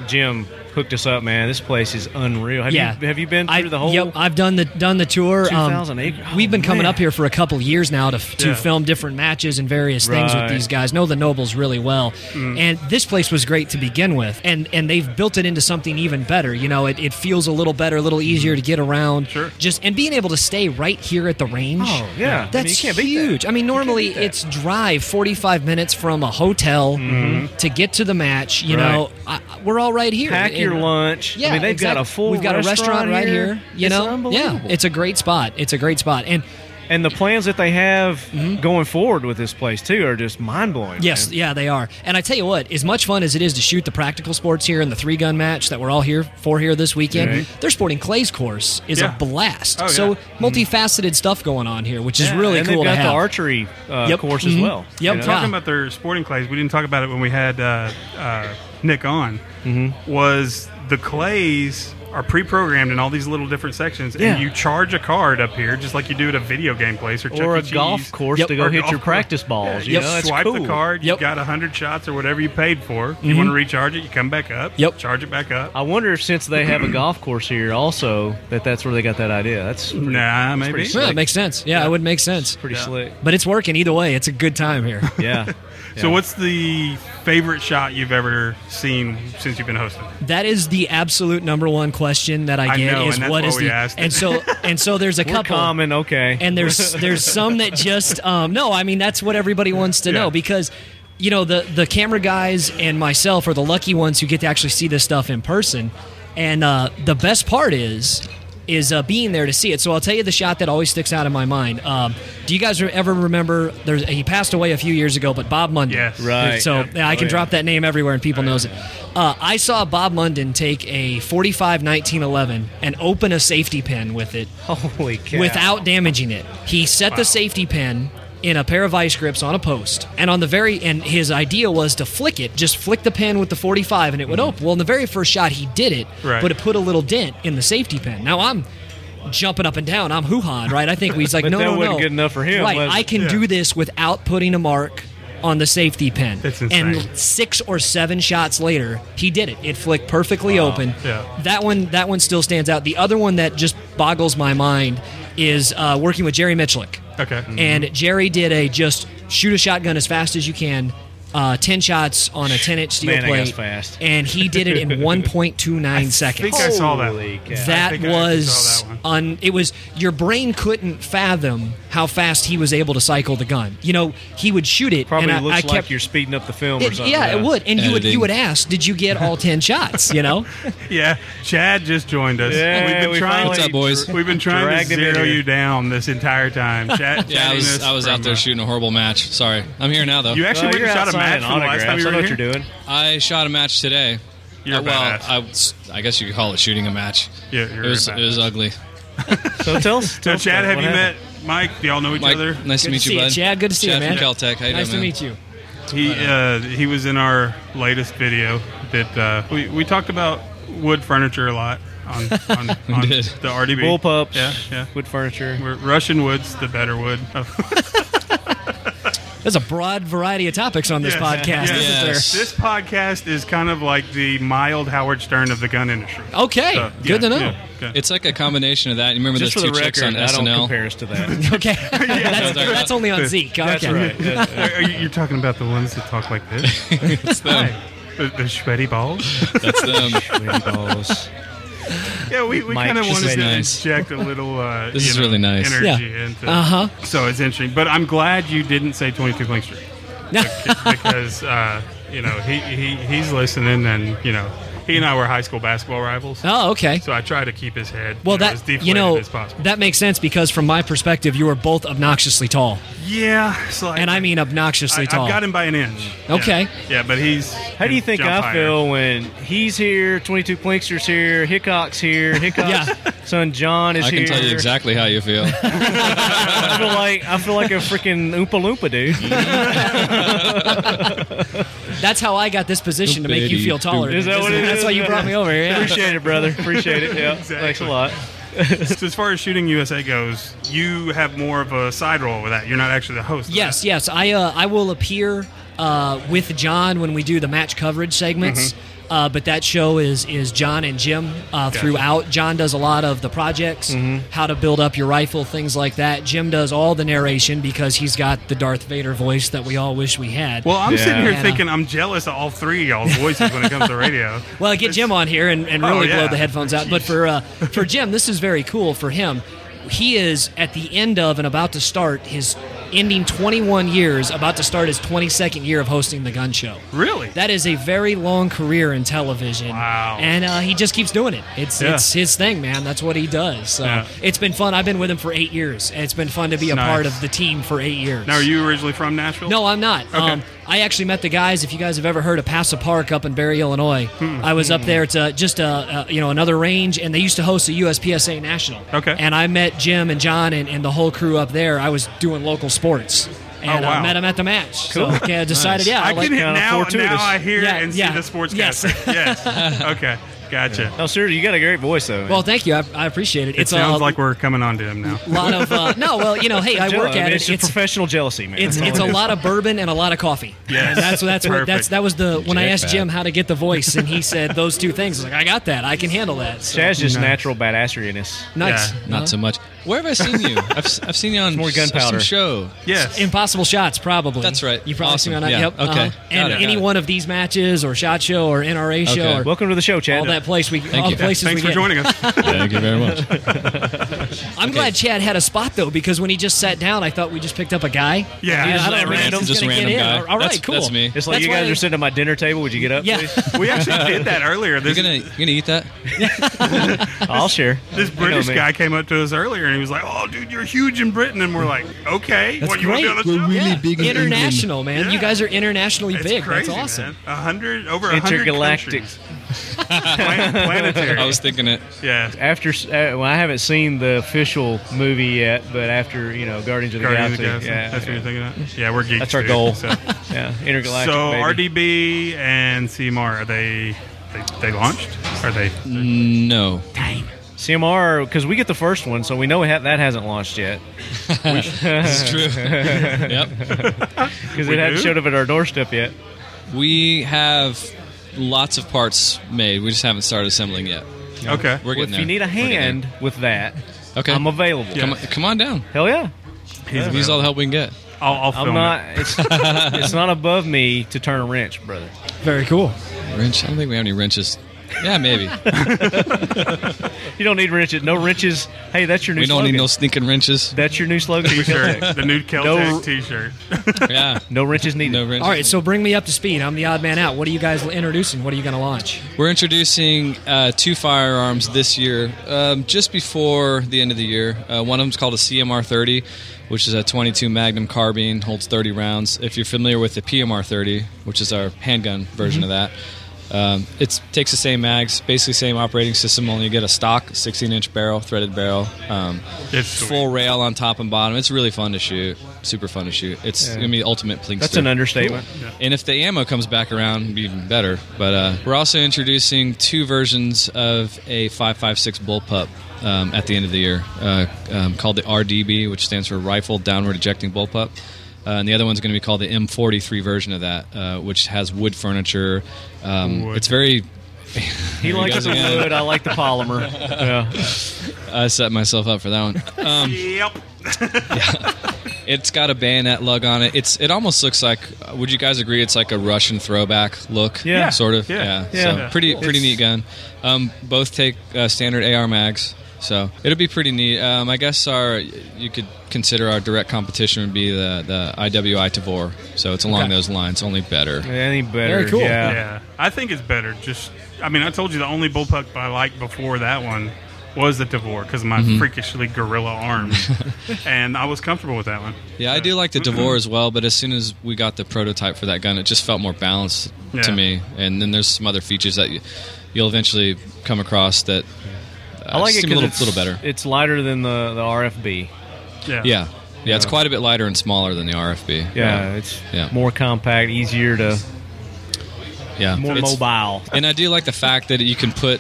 Jim hooked us up, man. This place is unreal. Have you been through the whole? Yep, I've done the tour. 2,000 acres. We've been coming man. up here for a couple years now to Yeah. film different matches and various things with Right. these guys. Know the Nobles really well, and this place was great to begin with, and they've built it into something even better. It feels a little better, a little easier to get around. Sure. And being able to stay right here at the range. Oh, yeah. I mean, That's you can't beat that. huge. I mean, normally beat that. it's drive 45 minutes from a hotel to get to the match. We're all right here. Pack your And- lunch. Yeah, I mean, they've got exactly. a full. We've got a restaurant right here. It's unbelievable. Yeah, it's a great spot. And And the plans that they have going forward with this place too are just mind blowing. yes, yeah, they are. And I tell you what, as much fun as it is to shoot the practical sports here in the 3-gun match that we're all here for this weekend, Right. their Sporting Clays course is Yeah. a blast. Oh, So yeah. multifaceted stuff going on here, which is really and cool they've to got have. the archery course as well. Yep. you know? Talking Yeah. about their sporting clays, we didn't talk about it when we had Nick on. Mm-hmm. Was the clays are pre-programmed in all these little different sections, Yeah. and you charge a card up here just like you do at a video game place or Chuck Or E. a Cheese. golf course Yep. to go Or hit golf your course. practice balls. Yeah, You know, it's swipe cool. the card. Yep. You got 100 shots or whatever you paid for. You want to recharge it, you come back up. Yep. Charge it back up. I wonder if since they have a golf course here, also that's where they got that idea. That's pretty, Nah, maybe. pretty Yeah, it makes sense. Yeah, it would make sense. pretty slick. But it's working either way. It's a good time here. Yeah. So, what's the favorite shot you've ever seen since you've been hosting? That is the absolute number one question that I I get know, is and that's what why is we the asked it. and so there's a We're couple common, okay. and there's some that just no, I mean that's what everybody wants to know Yeah. because the camera guys and myself are the lucky ones who get to actually see this stuff in person. And the best part is being there to see it. So I'll tell you the shot that always sticks out in my mind. Do you guys ever remember? He passed away a few years ago, but Bob Munden. Yes. Right. So I can drop that name everywhere and people knows it. I saw Bob Munden take a 45 1911 and open a safety pin with it. Holy cow. Without damaging it. He set the safety pin in a pair of vice grips on a post, and on the very end, his idea was to flick it, just flick the pin with the 45 and it would open. Well, in the very first shot he did it, but it put a little dent in the safety pin. Now I'm jumping up and down, I'm hoo-hawing, right? I think he's like, But no, that no, wasn't no. good enough for him, Right, was it? I can do this without putting a mark on the safety pin. That's insane. And 6 or 7 shots later, he did it. It flicked perfectly open. Yeah. That one still stands out. The other one that just boggles my mind is working with Jerry Mitchlick. Okay. And Jerry did a just shoot a shotgun as fast as you can, 10 shots on a 10-inch steel Man, that plate. guy's fast. And he did it in 1.29 seconds. I think I saw that. Holy cow. That I think I actually was saw that one. it was your brain couldn't fathom how fast he was able to cycle the gun. He would shoot it, Probably and looks I kept. like you're speeding up the film or something. Yeah, it would, and you Editing. would ask, "Did you get all 10 shots?" Yeah, Chad just joined us. Yeah, we finally- What's up, boys? We've been trying to Dragged him in zero here. you down this entire time. Chad, Yeah, I was out there shooting a horrible match. Sorry, I'm here now though. You actually went You're and shot a out match signing from the last time autographs. you I know were what here? you're doing. I shot a match today. You're a well, badass. I guess you could call it shooting a match. Yeah, you're it was a badass. it was ugly. So tell us. So, Chad, have what you happened? met Mike? Do y'all know each Mike, other? nice to Good meet to you, see bud. Chad, good to see you, Chad man. from Caltech. How you Nice to doing, meet you. He was in our latest video that we talked about wood furniture a lot on did. the RDB. Bullpups. Yeah. Wood furniture. Russian wood's the better wood. There's a broad variety of topics on this Yes. podcast, Yes. isn't there? This podcast is kind of like the mild Howard Stern of the gun industry. Okay, So, good to know. yeah. It's like a combination of that. You remember Just for those the two chicks record, on I don't SNL? compare us to that. Okay, that's only on Zeke. That's Okay. right. Are you're talking about the ones that talk like this? It's them. The sweaty balls? That's them. Sweaty balls. Yeah, we Mike, kind of this wanted is to nice. inject a little This is really nice. energy Yeah. into Uh-huh. So it's interesting. But I'm glad you didn't say 22 Clink Street because, he's listening and, he and I were high school basketball rivals. Oh, okay. So I try to keep his head Well, as deflated as possible. that makes sense because from my perspective, you are both obnoxiously tall, Yeah. So and I mean obnoxiously tall. I've got him by an inch. Okay. Yeah, but he's. How do you think I feel when he's here, 22 Plinkster's here, Hickok's here, Hickok's Yeah. son John is I here? can tell you exactly how you feel. I feel like a freaking Oompa Loompa dude. That's how I got this position to make you feel taller. Is that what it That's is? why you brought me over here. Yeah. Appreciate it, brother. Appreciate it. Yeah, Exactly. thanks a lot. So as far as Shooting USA goes, you have more of a side role with that. You're not actually the host. of Yes, that. yes. I will appear with John when we do the match coverage segments. But that show is John and Jim throughout. John does a lot of the projects, how to build up your rifle, things like that. Jim does all the narration because he's got the Darth Vader voice that we all wish we had. Well, I'm Yeah. sitting here And, thinking I'm jealous of all three of y'all's voices when it comes to radio. Well, I get Jim on here and really yeah. blow the headphones out. But for Jim, this is very cool for him. He is at the end of and about to start his ending 21 years, about to start his 22nd year of hosting the gun show. Really? That is a very long career in television. Wow. And he just keeps doing it. It's his thing, man. That's what he does. So Yeah. it's been fun. I've been with him for 8 years. And it's been fun to be a Nice. part of the team for 8 years. Now, are you originally from Nashville? No, I'm not. Okay. I actually met the guys. If you guys have ever heard of Paso Park up in Barry, Illinois, I was up there. It's just another range, and they used to host a USPSA National. Okay. And I met Jim and John and the whole crew up there. I was doing local sports. And wow. I met him at the match. Cool. So I decided, I like, can hit kinda now. fortuitous. Now I hear Yeah, and see yeah. the sportscaster. Yes. Yes. Okay. Gotcha. No, sir, you got a great voice though. Man. well, thank you. I appreciate it. It It's sounds a like we're coming on to him now. lot of hey, I work at it. It's just professional jealousy, man. It's a lot of bourbon and a lot of coffee. Yes. And Perfect. that was the when I asked Jack Jim Bat. how to get the voice, and he said those two things. I was like, I got that. I can handle that. So, Chad's just Nice. natural badasseriness. nice. Yeah. Not so much. Where have I seen you? I've seen you on more gunpowder. some show. Yes. Impossible shots, probably. That's right. You probably Awesome. seen me on that. Yeah. Yep. Okay. And Got it. any one of these matches, or Shot Show, or NRA show, Okay. or Welcome to the show, Chad. all that place you. places Thanks we for get. joining us. Thank you very much. I'm glad Chad had a spot though, because when he just sat down, I thought we just picked up a guy. Yeah, just I let don't know, random- he's just gonna random get in. guy. All right, That's- cool. that's me. It's like That's you guys why- are sitting at my dinner table. Would you get up, Yeah. please? we actually did that earlier. You gonna eat that? I'll share. This You know British me. guy came up to us earlier and he was like, "Oh, dude, you're huge in Britain," and we're like, "Okay, That's what you want to be on the great. show?" We're really big in International, man. Yeah. You guys are internationally It's big. crazy, That's awesome. man. 100 over 100 Intergalactic. countries. Planetary. I was thinking it. yeah. After, well, I haven't seen the official movie yet, but after Guardians of the Guardians of Galaxy, the Galaxy. That's what you're thinking of? Yeah, we're geeks. That's our too, goal. So, yeah, intergalactic. so baby. RDB and CMR, are they launched? Are they? No. CMR, because we get the first one, so we know that hasn't launched yet It's true. Yep. because We it hadn't do? showed up at our doorstep yet. We have lots of parts made. We just haven't started assembling yet. Okay. We're Well, getting if there. you need a We're getting hand with that, there. Okay. I'm available. Come on down. Hell yeah. Use all the help we can get. I'll film I'm not. it. It's not above me to turn a wrench, brother. Very cool. Wrench? I don't think we have any wrenches. Yeah, maybe. You don't need wrenches. No wrenches. Hey, that's your new We don't slogan. need no stinking wrenches. That's your new slogan. for T-shirt. Caltech. The new Caltech No- T-shirt. Yeah. No wrenches needed. No wrenches. All right, so bring me up to speed. I'm the odd man out. What are you guys introducing? What are you going to launch? We're introducing 2 firearms this year, just before the end of the year. One of them's called a CMR-30, which is a 22 Magnum carbine, holds 30 rounds. If you're familiar with the PMR-30, which is our handgun version of that, it takes the same mags, basically same operating system, only you get a stock 16-inch barrel, threaded barrel, It's sweet. full rail on top and bottom. It's really fun to shoot, super fun to shoot. It's going to be the ultimate plinkster. That's an understatement. And if the ammo comes back around, it'd be even better. But we're also introducing 2 versions of a 5.56 bullpup at the end of the year, called the RDB, which stands for Rifle Downward Ejecting Bullpup. And the other one's going to be called the M43 version of that, which has wood furniture. Wood. It's very... He You likes guys the again. wood. I like the polymer. Yeah. I set myself up for that one. Yep. It's got a bayonet lug on it. It almost looks like. Would you guys agree? It's like a Russian throwback look. Yeah. sort of. Yeah. So Yeah. pretty neat gun. Both take standard AR mags, so it'll be pretty neat. I guess you could consider our direct competition would be the IWI Tavor. So it's along those lines, only better. Any better? Very cool. Yeah. Yeah, I think it's better. I told you the only bullpup I liked before that one was the Tavor because of my freakishly gorilla arms, and I was comfortable with that one. Yeah, I do like the Tavor as well, but as soon as we got the prototype for that gun, it just felt more balanced Yeah. to me. And then there's some other features that you'll eventually come across that I like it seem a because little better. It's lighter than the RFB. Yeah, Yeah, it's quite a bit lighter and smaller than the RFB. It's Yeah. more compact, easier to, Yeah, more It's- mobile. And I do like the fact that you can put,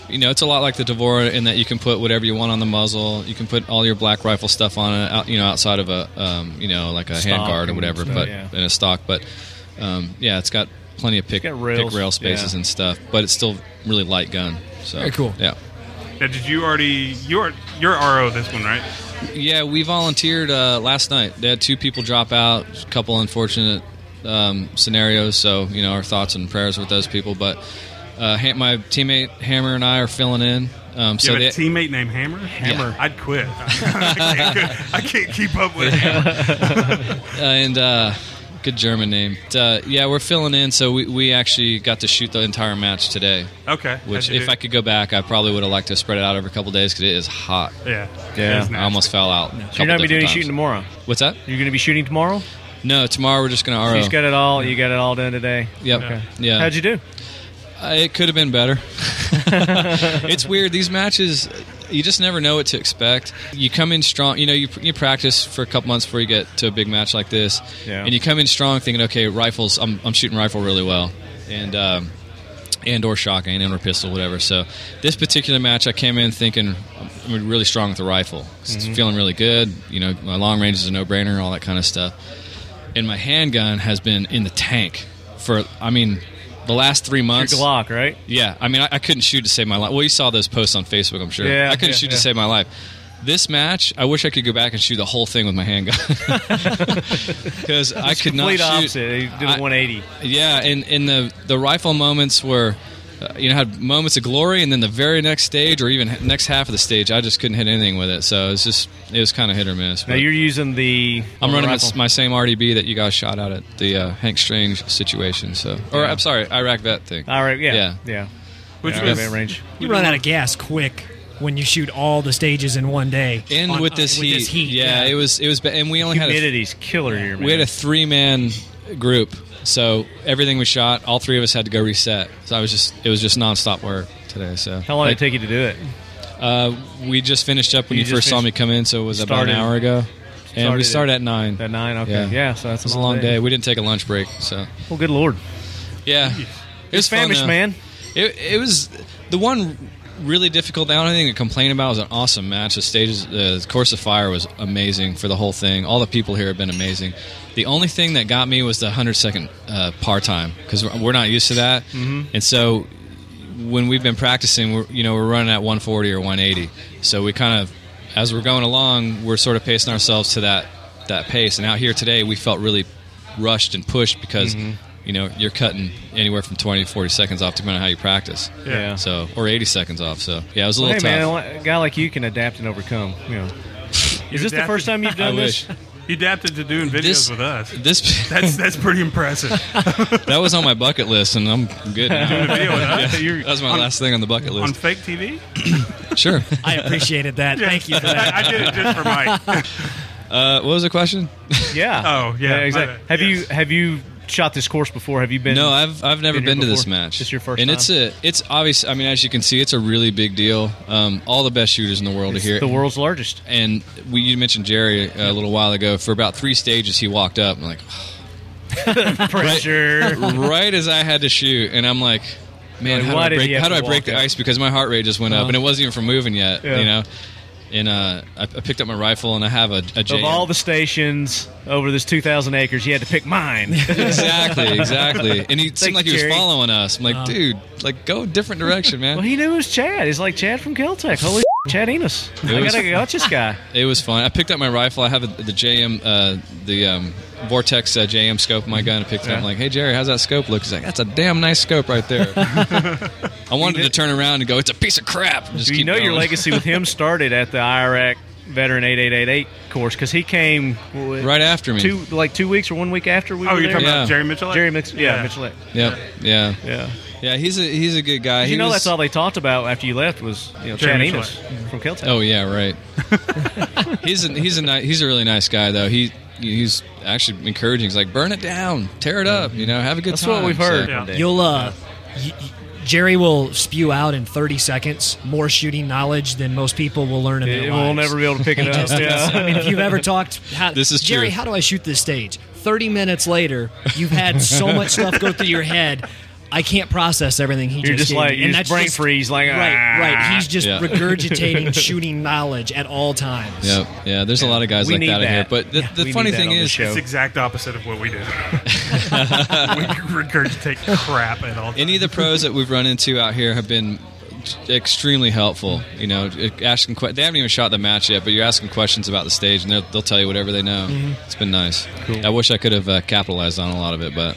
it's a lot like the Tavor in that you can put whatever you want on the muzzle. You can put all your black rifle stuff on it, outside of a, like a Stock handguard or and whatever, stuff, but yeah. in a stock. But it's got plenty of pick got rails, rail spaces yeah. and stuff, but it's still really light gun. So Very cool. Yeah. Now, did you already? You're RO this one, right? Yeah, we volunteered last night. They had 2 people drop out, a couple unfortunate scenarios. So, our thoughts and prayers with those people. But my teammate Hammer and I are filling in. You have a teammate named Hammer? Hammer. I'd quit. I can't keep up with him. And good German name. We're filling in. So we actually got to shoot the entire match today. Okay. Which, How'd you if do? I could go back, I probably would have liked to spread it out over a couple of days because it is hot. Yeah. Yeah. It's I nasty. almost fell out. So you're not be doing shooting tomorrow. What's that? You're going to be shooting tomorrow. No, tomorrow we're just going to RO. She's got it all. You got it all done today. Yep. Okay. Yeah. How'd you do? It could have been better. It's weird. These matches, you just never know what to expect. You come in strong. You practice for a couple months before you get to a big match like this, Yeah. and you come in strong thinking, okay, rifles. I'm shooting rifle really well, and or shotgun and or pistol, whatever. So this particular match, I came in thinking I'm really strong with the rifle. It's feeling really good. My long range is a no-brainer, all that kind of stuff. And my handgun has been in the tank for, the last 3 months. Your Glock, right? Yeah, I couldn't shoot to save my life. Well, you saw those posts on Facebook, I'm sure. Yeah, I couldn't yeah, shoot yeah. to save my life. This match, I wish I could go back and shoot the whole thing with my handgun. Because I could not Complete shoot. opposite. He did a 180. Yeah, and in the rifle moments where had moments of glory, and then the very next stage, or even next half of the stage, I just couldn't hit anything with it. So it was kind of hit or miss. Now you're using I'm running my same RDB that you guys shot out at the Hank Strange situation. So, or I'm sorry, Iraq Vet thing. Iraq, yeah. Which was range. You run out of gas quick when you shoot all the stages in one day. And with this heat, yeah, it was, and we only humidity's killer here, man. We had a 3-man group, so everything we shot, all 3 of us had to go reset. So it was just nonstop work today. So how long did it take you to do it? We just finished up when you first saw me come in, so it was about an hour ago. And we started at 9. At 9, okay. Yeah, so that's a long day. We didn't take a lunch break. So. Well, good Lord. Yeah. It was famished, fun, man. It was the one really difficult. The only thing to complain about was an awesome match. The Course of Fire was amazing for the whole thing. All the people here have been amazing. The only thing that got me was the 100-second par time, because we're not used to that. Mm-hmm. And so when we've been practicing, we're running at 140 or 180. So we kind of, as we're going along, we're sort of pacing ourselves to that pace. And out here today, we felt really rushed and pushed because you're cutting anywhere from 20 to 40 seconds off depending on how you practice. Yeah. So, or 80 seconds off. So, yeah, it was a little tough. Man, a guy like you can adapt and overcome. Is this the first time you've done this? You adapted to doing videos with us. That's pretty impressive. That was on my bucket list, and I'm good now. Doing a video with us? Yeah, that was my last thing on the bucket list. On fake TV? Sure. I appreciated that. Thank you for that. I did it just for Mike. What was the question? Yeah. Oh, yeah. Exactly. Have you shot this course before? Have you been? No, I've never been to this match. It's your first time? And it's obvious. I mean, as you can see, it's a really big deal. All the best shooters in the world are here. The world's largest. And you mentioned Jerry a little while ago. For about 3 stages, he walked up and pressure. Right as I had to shoot, and I'm like, man, how do I break the ice? Because my heart rate just went up, and it wasn't even from moving yet. Yeah. And I picked up my rifle, and I have a JM. Of all the stations over this 2,000 acres, you had to pick mine. Exactly. And he seemed like he was following us. I'm like, dude, go a different direction, man. Well, he knew it was Chad. He's like Chad from Keltec. Holy Chad Enos. I gotta got this guy. It was fun. I picked up my rifle. I have the JM, Vortex JM scope in my gun. I picked it up. I'm like, hey, Jerry, how's that scope look? He's like, that's a damn nice scope right there. I wanted to turn around and go, it's a piece of crap. Just keep going. Your legacy with him started at the Iraq Veteran 8888 course, because he came right after me. 2 weeks or 1 week after we were you're there? talking about Jerry Mitchell? Jerry Mitchell. Yeah, Mitchell. Yep. Yeah. Yeah, he's a good guy. That's all they talked about after you left was Chad Enos from Keltec. Oh yeah, right. He's a really nice guy though. He's actually encouraging. He's like, burn it down, tear it up, have a good time. That's what we've heard. So. You'll Jerry will spew out in 30 seconds more shooting knowledge than most people will learn in their lives. We'll never be able to pick it up. I mean, if you've ever talked, this is Jerry, true. how do I shoot this stage? 30 minutes later, you've had so much stuff go through your head. I can't process everything he You're just did. You're just brain freeze. Right. He's just regurgitating shooting knowledge at all times. Yep. Yeah, there's a lot of guys like that in here. But the funny thing is, it's the exact opposite of what we do. We regurgitate crap at all times. Any of the pros that we've run into out here have been extremely helpful. Asking they haven't even shot the match yet, but you're asking questions about the stage, and they'll tell you whatever they know. Mm-hmm. It's been nice. Cool. I wish I could have capitalized on a lot of it, but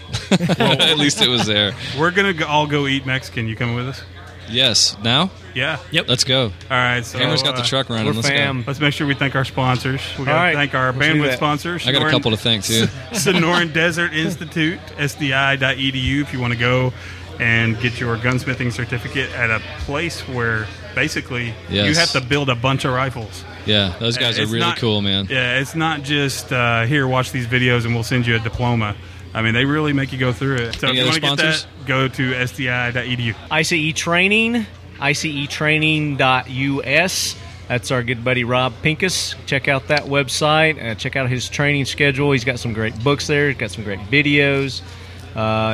at least it was there. We're gonna all go eat Mexican. You coming with us? Yes. Now? Yeah. Yep. Let's go. All right. So Hammer's got the truck running. Let's go. Let's make sure we thank our sponsors. We got to thank our bandwidth sponsors. I got a couple to thank too. Sonoran Desert Institute, SDI.edu. If you want to go and get your gunsmithing certificate at a place where basically you have to build a bunch of rifles. Yeah, those guys are really cool, man. Yeah, it's not just here, watch these videos and we'll send you a diploma. I mean, they really make you go through it. So if you want to get that, go to SDI.edu. ICE Training, ICEtraining.us. That's our good buddy Rob Pincus. Check out that website. Check out his training schedule. He's got some great books there. He's got some great videos.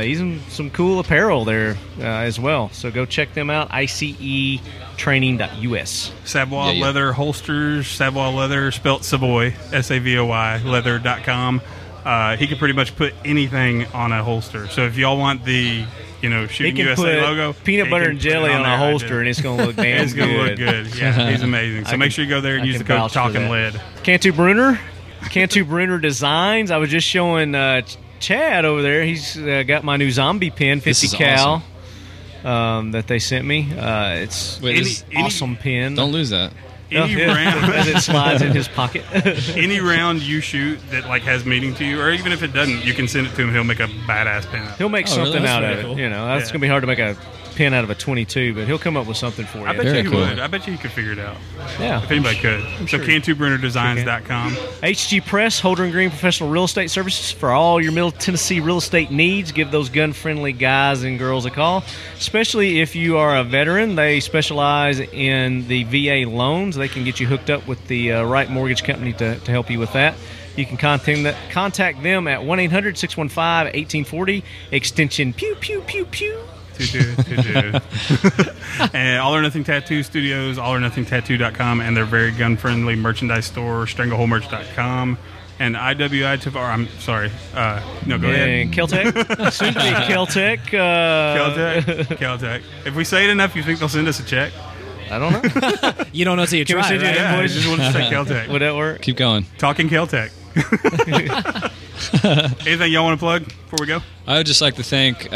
He's in some cool apparel there as well. So go check them out, ICEtraining.us. Savoy Leather Holsters, Savoy Leather, spelt Savoy, SAVOY, leather.com. He can pretty much put anything on a holster. So if y'all want the Shooting USA logo, peanut butter and jelly on a holster, and it's going to look damn good. It's going to look good. Yeah, he's amazing. So make sure you go there and use the code Talking Lead. Cantu Bruner Designs. I was just showing Chad over there. He's got my new zombie pin, 50 cal. Awesome. that they sent me. It's awesome pin. Don't lose that. Any round as it slides in his pocket. Any round you shoot that like has meaning to you, or even if it doesn't, you can send it to him. He'll make a badass pin. He'll make something really? out of That's it. very cool. You know, that's gonna be hard to make a pin out of a 22, but he'll come up with something for you. I bet Very you he cool. would. I bet you he could figure it out. Yeah. If anybody could. So CanTubernerDesigns.com. HG Press, Holder and Green Professional Real Estate Services for all your Middle Tennessee real estate needs. Give those gun-friendly guys and girls a call, especially if you are a veteran. They specialize in the VA loans. They can get you hooked up with the right mortgage company to help you with that. You can contact them at 1-800-615-1840, extension pew, pew, pew, pew. And All or Nothing Tattoo Studios, allornothingtattoo.com, and their very gun-friendly merchandise store, strangleholemerch.com. And IWI, I'm sorry. No, go ahead. And Keltec. Soon to be Keltec. Keltec. If we say it enough, you think they'll send us a check? I don't know. You don't know until you Can we try, send you right? an Yeah, I invoice? just want to say Keltec. Would that work? Keep going. Talking Keltec. Anything y'all want to plug before we go? I would just like to thank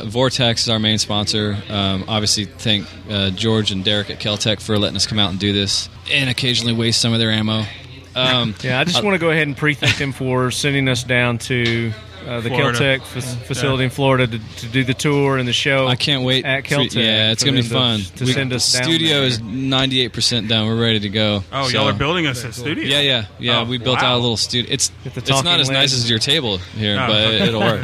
Vortex is our main sponsor. Obviously, thank George and Derek at Keltec for letting us come out and do this, and occasionally waste some of their ammo. Yeah, I just want to go ahead and pre-thank them for sending us down to the Florida. Keltec facility in Florida to do the tour and the show. I can't wait. at Keltec. Yeah, it's for going to be them fun. to send us down studio there. is 98% done. We're ready to go. Oh, So- y'all are building us a studio? Yeah. Oh, We built wow. out a little studio. It's Get the it's not talking as nice legs. as your table here, Oh, but okay. it'll work.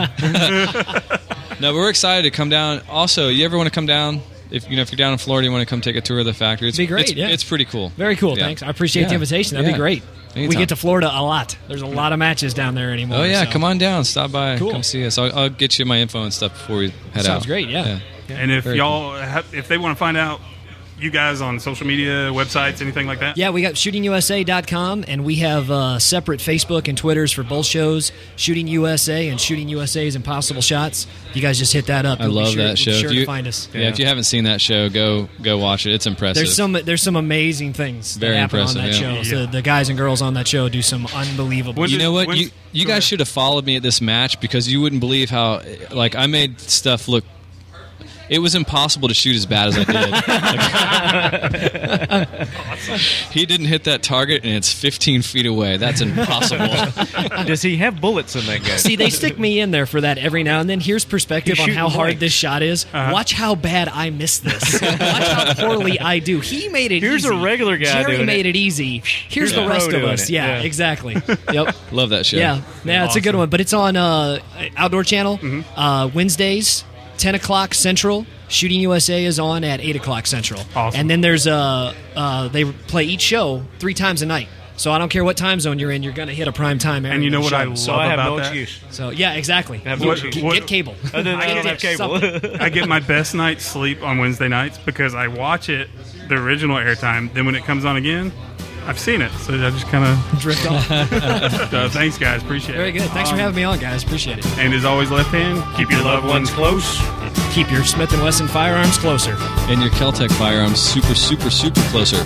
No, but we're excited to come down. Also, you ever want to come down? If you're down in Florida, you want to come take a tour of the factory. It's Be great, It's, yeah. it's pretty cool. Very cool. Yeah. Thanks. I appreciate the Yeah. invitation. That'd Yeah. be great. We Anytime. get to Florida a lot. There's a lot of matches down there anymore. Oh yeah, so. come on down, stop by, Cool. come see us. I'll get you my info and stuff before we head out. Sounds great, yeah. And if Very y'all, if they want to find out you guys on social media, websites, anything like that? Yeah, we got shootingusa.com, and we have separate Facebook and Twitters for both shows, Shooting USA and Shooting USA's Impossible Shots. You guys just hit that up. I You'll be love sure, that show. You'll be sure If you- to find us. Yeah, if you haven't seen that show, go watch it. It's impressive. There's some amazing things Very that happen impressive, on that yeah. show. So the guys and girls on that show do some unbelievable. When You know what? When's- You go ahead. guys should have followed me at this match because you wouldn't believe how I made stuff look. It was impossible to shoot as bad as I did. He didn't hit that target, and it's 15 feet away. That's impossible. Does he have bullets in that guy? See, they stick me in there for that every now and then. Here's perspective He's on how shooting hard blanks. this shot is. Watch how bad I miss this. Watch how poorly I do. He made it Here's easy. a regular guy Jerry doing made it. it easy. Here's Yeah. the rest Pro of doing us. it. Yeah, Yeah. exactly. Yep. Love that show. Yeah, it's a good Awesome. one. But it's on Outdoor Channel Wednesdays, 10 o'clock Central. Shooting USA is on at 8 o'clock Central. Awesome. And then there's they play each show 3 times a night. So I don't care what time zone you're in, you're going to hit a prime time. And you know what I show. love So I have about no that? excuse. So yeah, exactly. I have no What- excuse. what- Get cable. Other than I don't have cable. Something. I get my best night's sleep on Wednesday nights because I watch it, the original airtime. Then when it comes on again, I've seen it. So I just kind of Drift off. thanks, guys. Appreciate it. Very good. Thanks for having me on, guys. Appreciate it. And as always, left hand, keep your loved ones close. Keep your Smith & Wesson firearms closer. And your Keltec firearms super, super, super closer.